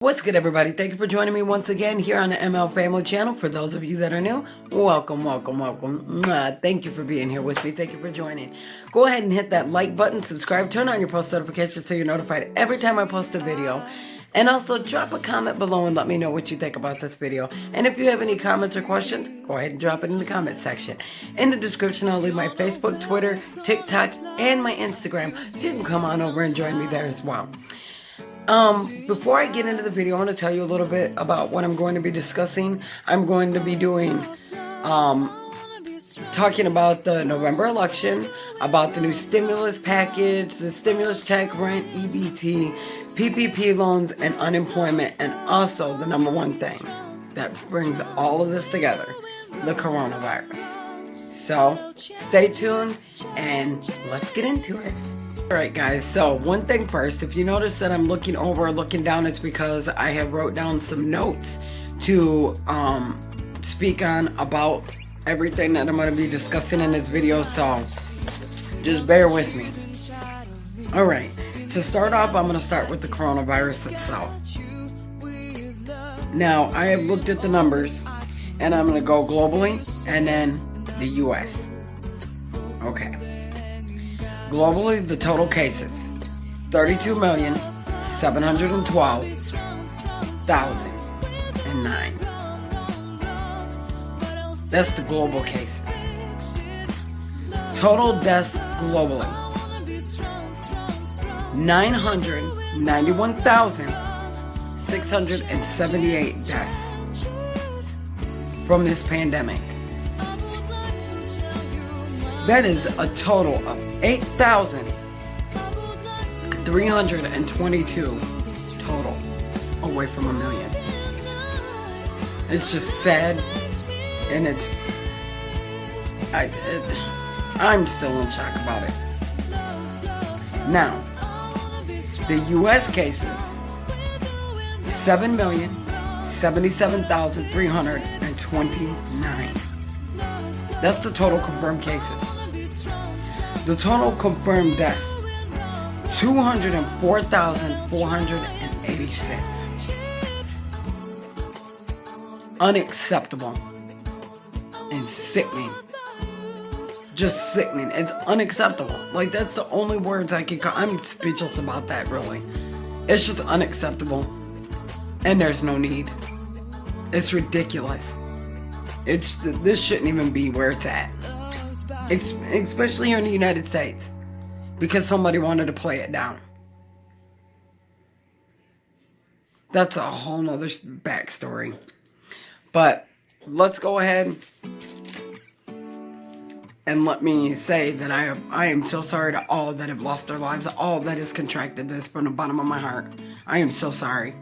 What's good, everybody? Thank you for joining me once again here on the ML Family Channel. For those of you that are new, welcome. Thank you for being here with me. Thank you for joining. Go ahead and hit that like button, subscribe, turn on your post notifications so you're notified every time I post a video. And also drop a comment below and let me know what you think about this video. And if you have any comments or questions, go ahead and drop it in the comment section. In the description, I'll leave my Facebook, Twitter, TikTok, and my Instagram, so you can come on over and join me there as well. Before I get into the video, I want to tell you a little bit about what I'm going to be discussing. I'm going to be doing, talking about the November election, about the new stimulus package, the stimulus check, rent, EBT, PPP loans, and unemployment, and also the number one thing that brings all of this together, the coronavirus. So, stay tuned, and let's get into it. Alright guys, so one thing first, if you notice that I'm looking down, it's because I have wrote down some notes to speak on about everything that I'm going to be discussing in this video, so just bear with me. Alright, to start off, I'm going to start with the coronavirus itself. Now, I have looked at the numbers, and I'm going to go globally, and then the US. Okay. Globally, the total cases, 32,712,009. That's the global cases. Total deaths globally, 991,678 deaths from this pandemic. That is a total of 8,322 total, away from 1 million. It's just sad, and I'm still in shock about it. Now, the U.S. cases, 7,077,329. That's the total confirmed cases. The total confirmed deaths, 204,486. Unacceptable and sickening. Just sickening. It's unacceptable. Like, that's the only words I can call. I'm speechless about that, really. It's just unacceptable. And there's no need. It's ridiculous. This shouldn't even be where it's at. Especially here in the United States, because somebody wanted to play it down. That's a whole nother backstory. But let's go ahead and let me say that I am so sorry to all that have lost their lives, all that has contracted this from the bottom of my heart. I am so sorry.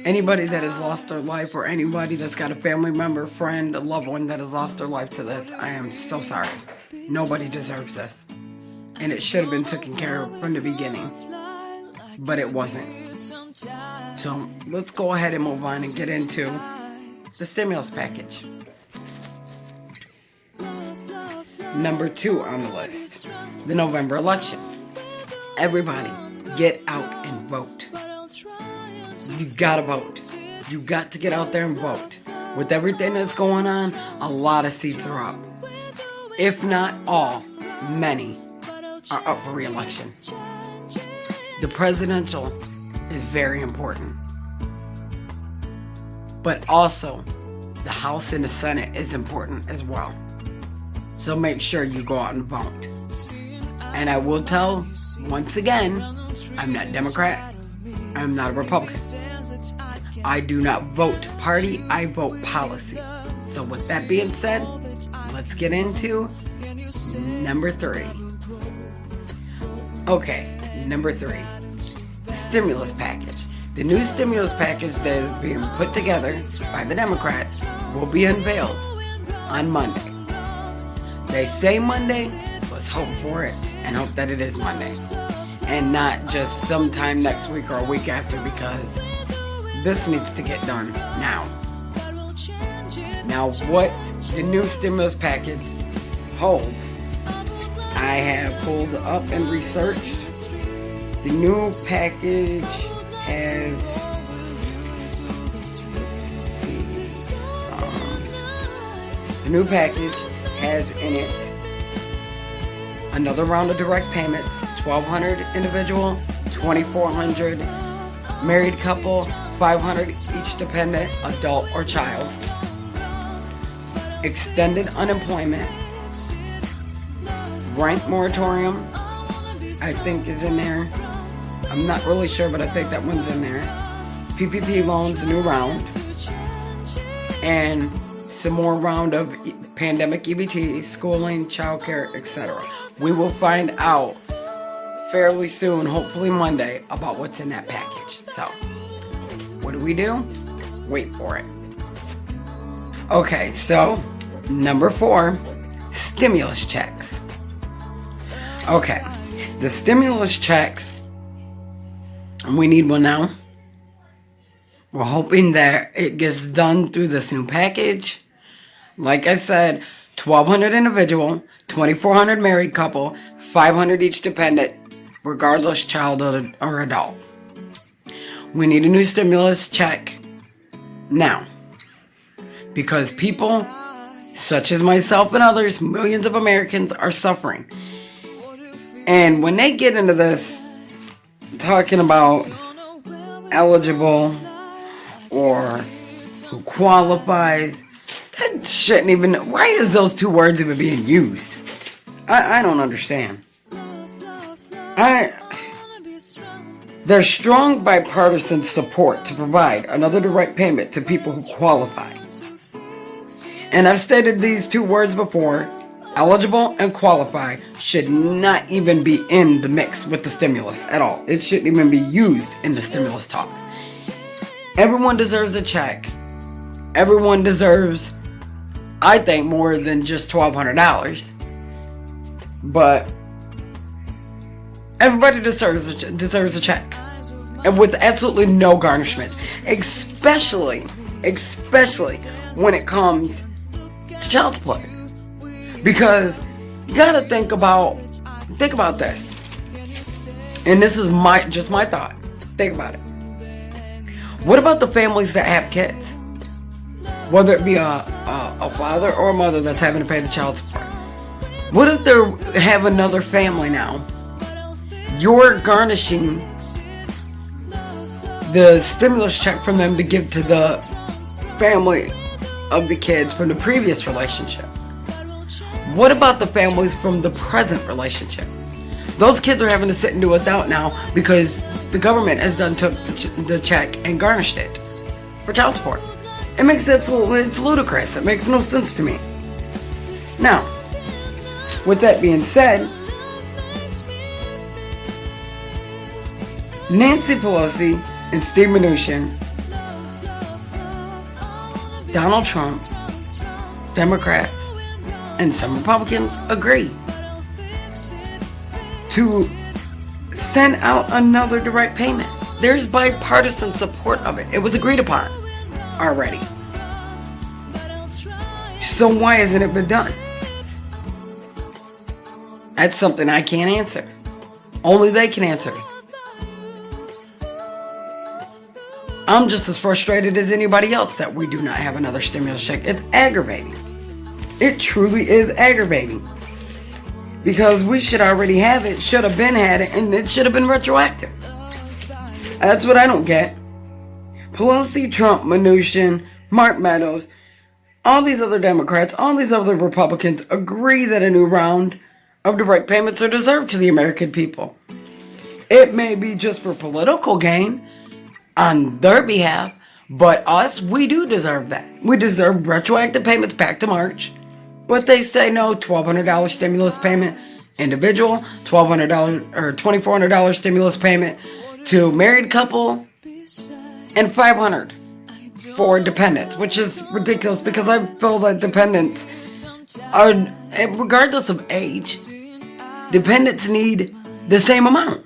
Anybody that has lost their life, or anybody that's got a family member, friend, a loved one that has lost their life to this, I am so sorry. Nobody deserves this. And it should have been taken care of from the beginning. But it wasn't. So let's go ahead and move on and get into the stimulus package. Number 2 on the list, the November election. Everybody, get out and vote. You gotta vote. You got to get out there and vote. With everything that's going on, a lot of seats are up. If not all, many are up for re-election. The presidential is very important. But also, the House and the Senate is important as well. So make sure you go out and vote. And I will tell, once again, I'm not Democrat. I'm not a Republican. I do not vote party, I vote policy. So with that being said, let's get into number 3. Okay, number 3. Stimulus package. The new stimulus package that is being put together by the Democrats will be unveiled on Monday. They say Monday, let's hope for it and hope that it is Monday. And not just sometime next week or a week after, because this needs to get done now. Now, what the new stimulus package holds, I have pulled up and researched. The new package has, let's see, the new package has in it another round of direct payments, $1,200 individual, $2,400 married couple, $500 each dependent, adult or child. Extended unemployment, rent moratorium, I think is in there. I'm not really sure, but I think that one's in there. PPP loans, a new round, and some more round of pandemic EBT, schooling, childcare, etc. We will find out fairly soon, hopefully Monday, about what's in that package. So, what do? Wait for it. Okay, so number 4, stimulus checks. Okay, the stimulus checks, we need one now. We're hoping that it gets done through this new package. Like I said, $1,200 individual, $2,400 married couple, $500 each dependent, regardless childhood or adult. We need a new stimulus check now, because people such as myself and others, millions of Americans, are suffering. And when they get into this talking about eligible or who qualifies, that shouldn't even, why is those two words even being used? I don't understand. There's strong bipartisan support to provide another direct payment to people who qualify. And I've stated these two words before, eligible and qualify should not even be in the mix with the stimulus at all. It shouldn't even be used in the stimulus talk. Everyone deserves a check. Everyone deserves, I think, more than just $1,200. But everybody deserves a check, and with absolutely no garnishment, especially when it comes to child support. Because you gotta think about this, and this is just my thought. Think about it. What about the families that have kids, whether it be a father or a mother that's having to pay the child support? What if they have another family now? You're garnishing the stimulus check from them to give to the family of the kids from the previous relationship. What about the families from the present relationship? Those kids are having to sit and do without now because the government has took the check and garnished it for child support. It makes it's ludicrous. It makes no sense to me. Now, with that being said, Nancy Pelosi and Steve Mnuchin, Donald Trump, Democrats, and some Republicans agree to send out another direct payment. There's bipartisan support of it. It was agreed upon already. So why hasn't it been done? That's something I can't answer. Only they can answer. I'm just as frustrated as anybody else that we do not have another stimulus check. It's aggravating. It truly is aggravating. Because we should already have it, should have been had it, and it should have been retroactive. That's what I don't get. Pelosi, Trump, Mnuchin, Mark Meadows, all these other Democrats, all these other Republicans agree that a new round of direct payments are deserved to the American people. It may be just for political gain on their behalf, but us, we do deserve that. We deserve retroactive payments back to March. But they say no, $1,200 stimulus payment individual, $1,200 or $2,400 stimulus payment to married couple, and $500 for dependents, which is ridiculous because I feel that dependents are, regardless of age, dependents need the same amount.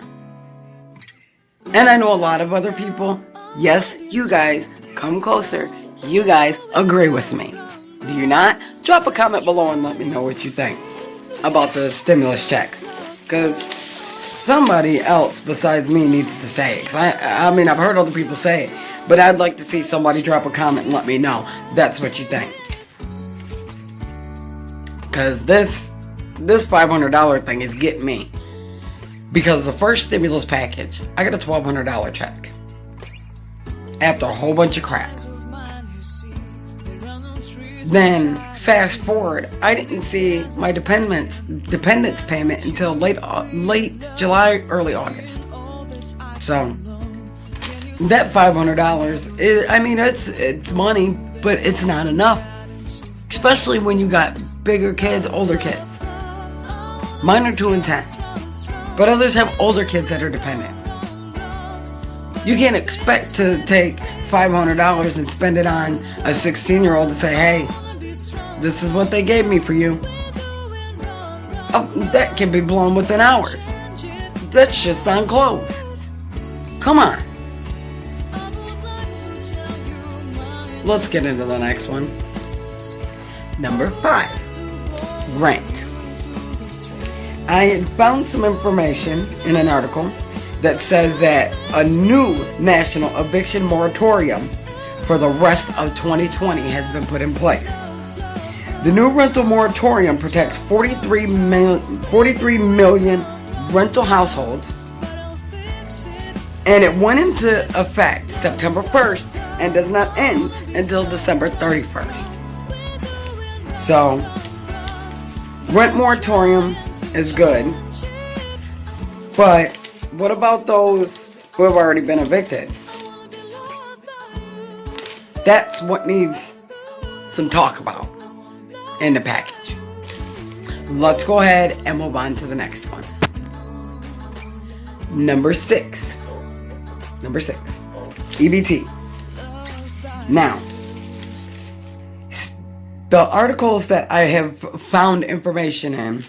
And I know a lot of other people, yes, you guys, come closer, you guys agree with me. Do you not? Drop a comment below and let me know what you think about the stimulus checks. Because somebody else besides me needs to say it. 'Cause I mean, I've heard other people say it, but I'd like to see somebody drop a comment and let me know that's what you think. Because this $500 thing is getting me. Because the first stimulus package, I got a $1,200 check. After a whole bunch of crap. Then, fast forward, I didn't see my dependents payment until late July, early August. So, that $500 is, I mean, it's money, but it's not enough. Especially when you got bigger kids, older kids. Mine are 2 and 10. But others have older kids that are dependent. You can't expect to take $500 and spend it on a 16-year-old and say, hey, this is what they gave me for you. Oh, that can be blown within hours. That's just on clothes. Come on. Let's get into the next one. Number 5. Rent. I had found some information in an article that says that a new national eviction moratorium for the rest of 2020 has been put in place. The new rental moratorium protects 43 million rental households, and it went into effect September 1st and does not end until December 31st. So, rent moratorium is good, but what about those who have already been evicted? That's what needs some talk about in the package. Let's go ahead and move on to the next one. Number 6, EBT. Now, the articles that I have found information in,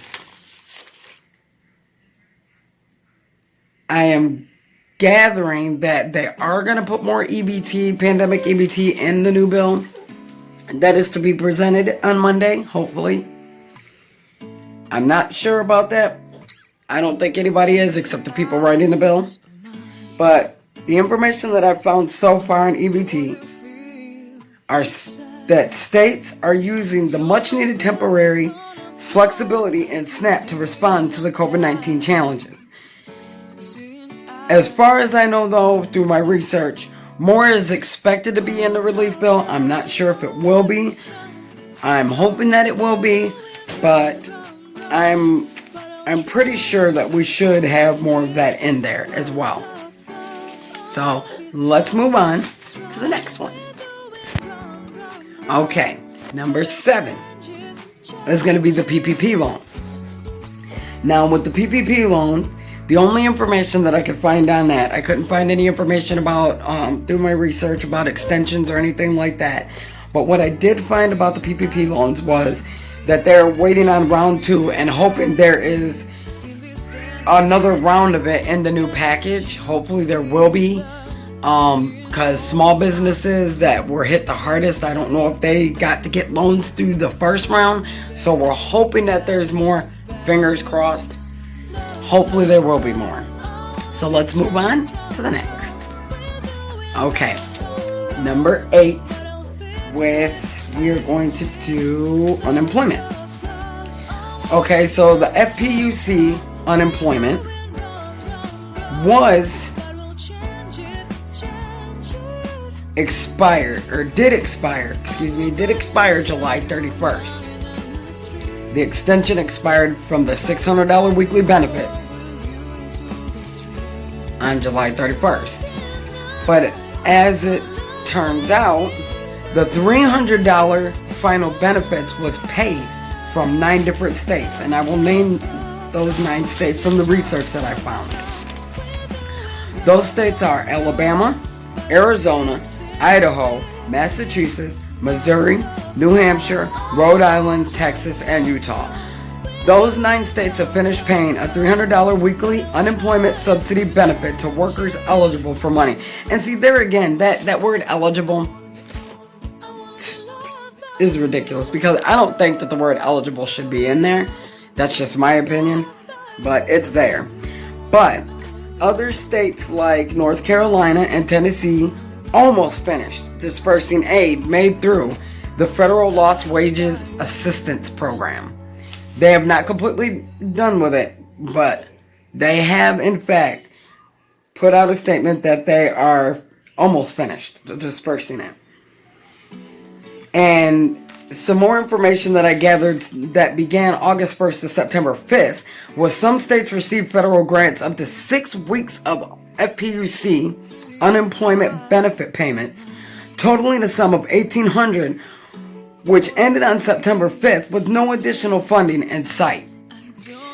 I am gathering that they are going to put more EBT, pandemic EBT, in the new bill. That is to be presented on Monday, hopefully. I'm not sure about that. I don't think anybody is except the people writing the bill. But the information that I've found so far on EBT are that states are using the much-needed temporary flexibility in SNAP to respond to the COVID-19 challenges. As far as I know, though, through my research, more is expected to be in the relief bill. I'm not sure if it will be. I'm hoping that it will be, but I'm pretty sure that we should have more of that in there as well. So, let's move on to the next one. Okay, number 7 is going to be the PPP loans. Now, with the PPP loans, the only information that I could find on that, I couldn't find any information about, through my research, about extensions or anything like that. But what I did find about the PPP loans was that they're waiting on round 2 and hoping there is another round of it in the new package. Hopefully there will be. Because small businesses that were hit the hardest, I don't know if they got to get loans through the first round. So we're hoping that there's more. Fingers crossed. Hopefully there will be more. So let's move on to the next. Okay. Number 8 we are going to do unemployment. Okay, so the FPUC unemployment was did expire July 31st. The extension expired from the $600 weekly benefit on July 31st. But as it turns out, the $300 final benefits was paid from 9 different states. And I will name those 9 states from the research that I found. Those states are Alabama, Arizona, Idaho, Massachusetts, Missouri, New Hampshire, Rhode Island, Texas, and Utah. Those 9 states have finished paying a $300 weekly unemployment subsidy benefit to workers eligible for money. And see, there again, that word eligible is ridiculous, because I don't think that the word eligible should be in there. That's just my opinion, but it's there. But other states like North Carolina and Tennessee almost finished dispersing aid made through the Federal Lost Wages Assistance Program. They have not completely done with it, but they have in fact put out a statement that they are almost finished dispersing it. And some more information that I gathered that began August 1st to September 5th was some states received federal grants up to 6 weeks of FPUC unemployment benefit payments, totaling a sum of $1,800, which ended on September 5th with no additional funding in sight.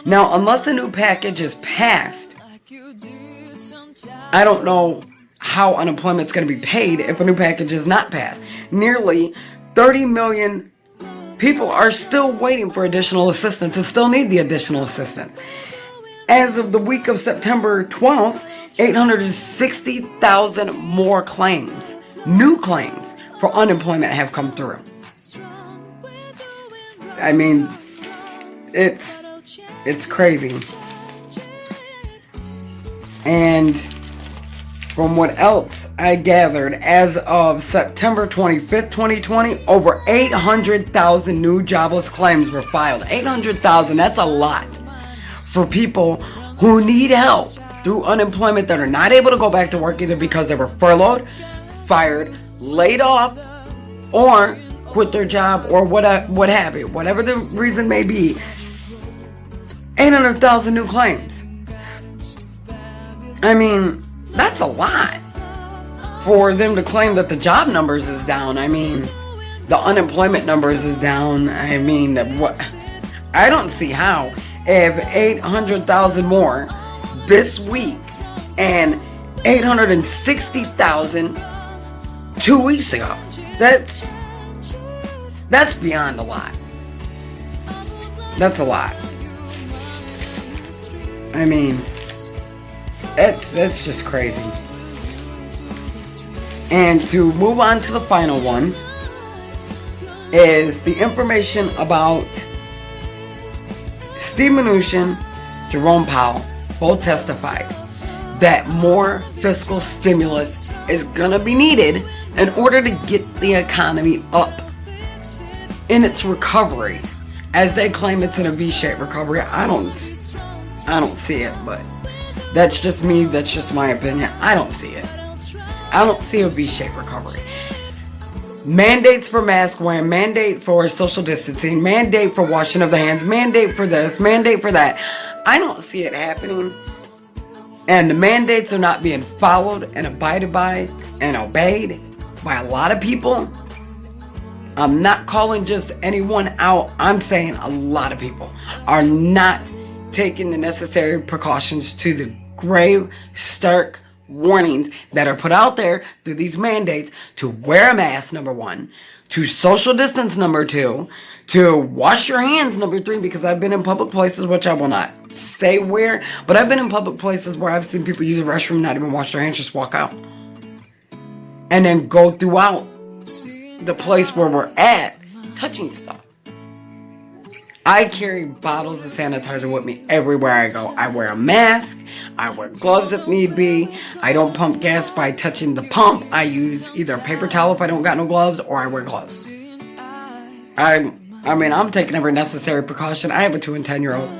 Now, unless a new package is passed, I don't know how unemployment is going to be paid if a new package is not passed. Nearly 30 million people are still waiting for additional assistance and still need the additional assistance. As of the week of September 12th, 860,000 more claims, new claims for unemployment have come through. I mean, it's crazy. And from what else I gathered, as of September 25th, 2020, over 800,000 new jobless claims were filed. 800,000, that's a lot for people who need help through unemployment that are not able to go back to work either because they were furloughed, fired, laid off, or quit their job, or what have you. Whatever the reason may be, 800,000 new claims. I mean, that's a lot for them to claim that the job numbers is down. I mean, the unemployment numbers is down. I mean, what? I don't see how. If 800,000 more this week and 860,000 2 weeks ago, that's beyond a lot. That's a lot. I mean, it's just crazy. And to move on to the final one is the information about Steve Mnuchin, Jerome Powell both testified that more fiscal stimulus is gonna be needed in order to get the economy up in its recovery. As they claim it's in a V-shaped recovery, I don't see it, but that's just me, that's just my opinion. I don't see it. I don't see a V-shaped recovery. Mandates for mask wearing, mandate for social distancing, mandate for washing of the hands, mandate for this, mandate for that. I don't see it happening. And the mandates are not being followed and abided by and obeyed by a lot of people. I'm not calling just anyone out. I'm saying a lot of people are not taking the necessary precautions to the grave, stark warnings that are put out there through these mandates to wear a mask, number one, to social distance, number two, to wash your hands, number three, because I've been in public places, which I will not say where, but I've been in public places where I've seen people use a restroom, not even wash their hands, just walk out. And then go throughout the place where we're at, touching stuff. I carry bottles of sanitizer with me everywhere I go. I wear a mask. I wear gloves if need be. I don't pump gas by touching the pump. I use either a paper towel if I don't got no gloves, or I wear gloves. I mean, I'm taking every necessary precaution. I have a 2 and 10-year-old.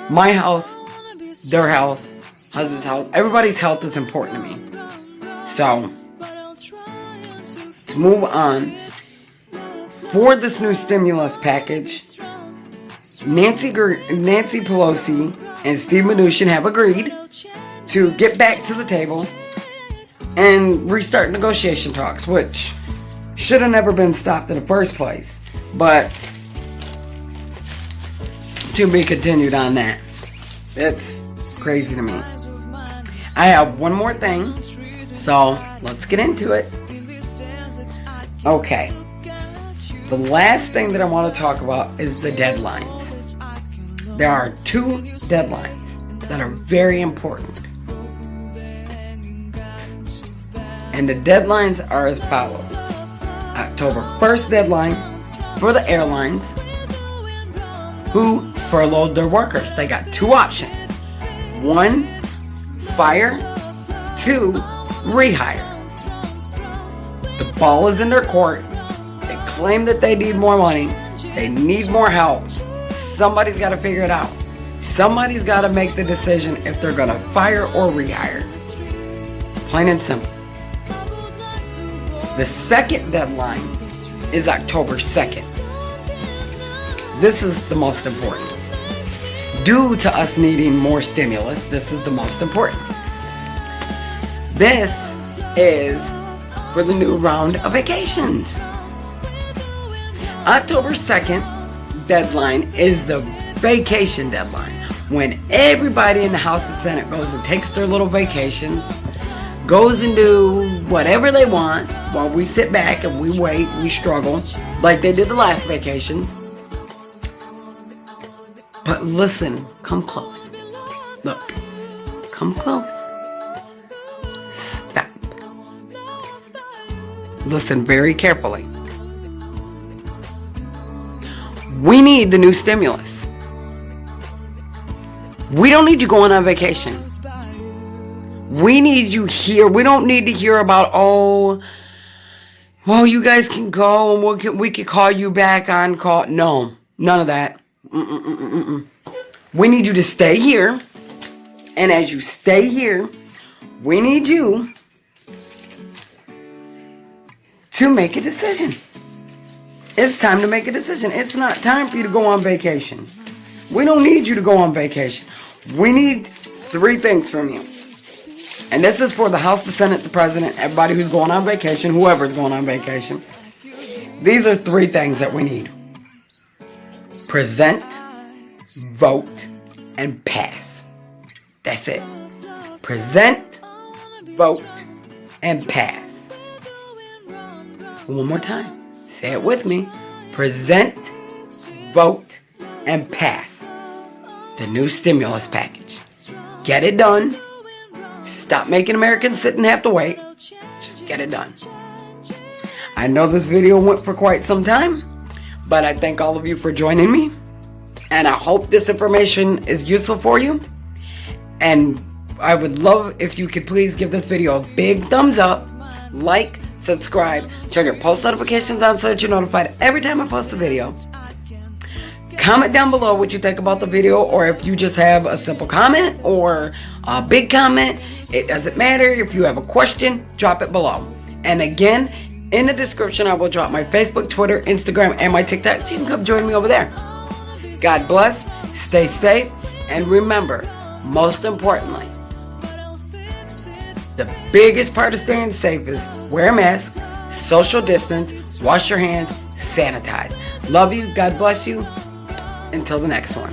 My health, their health, husband's health, everybody's health is important to me. So, to move on, for this new stimulus package, Nancy Pelosi and Steve Mnuchin have agreed to get back to the table and restart negotiation talks, which should have never been stopped in the first place. But to be continued on that. It's crazy to me. I have one more thing, so let's get into it. Okay. The last thing that I want to talk about is the deadlines. There are 2 deadlines that are very important. And the deadlines are as follows. October 1st deadline for the airlines who furloughed their workers. They got 2 options. 1, fire. 2, rehire. The ball is in their court. They claim that they need more money. They need more help. Somebody's got to figure it out. Somebody's got to make the decision if they're going to fire or rehire. Plain and simple. The second deadline is October 2nd. This is the most important. Due to us needing more stimulus, this is the most important. This is for the new round of vacations. October 2nd deadline is the vacation deadline, when everybody in the House and Senate goes and takes their little vacation, goes and do whatever they want while we sit back and we wait, we struggle like they did the last vacations. But listen, come close. Look, come close. Stop. Listen very carefully. We need the new stimulus. We don't need you going on vacation. We need you here. We don't need to hear about, oh, well, you guys can go and we can call you back on call. No, none of that. We need you to stay here. And as you stay here, we need you to make a decision. It's time to make a decision. It's not time for you to go on vacation. We don't need you to go on vacation. We need 3 things from you. And this is for the House, the Senate, the President, everybody who's going on vacation, whoever's going on vacation. These are 3 things that we need. Present, vote, and pass. That's it. Present, vote, and pass. One more time. Say it with me. Present, vote, and pass the new stimulus package. Get it done. Stop making Americans sit and have to wait. Just get it done. I know this video went for quite some time, but I thank all of you for joining me. And I hope this information is useful for you. And I would love if you could please give this video a big thumbs up, like, subscribe, turn your post notifications on so that you're notified every time I post a video. Comment down below what you think about the video, or if you just have a simple comment or a big comment. It doesn't matter. If you have a question, drop it below. And again, in the description, I will drop my Facebook, Twitter, Instagram, and my TikTok, so you can come join me over there. God bless, stay safe, and remember, most importantly, the biggest part of staying safe is wear a mask, social distance, wash your hands, sanitize. Love you. God bless you. Until the next one.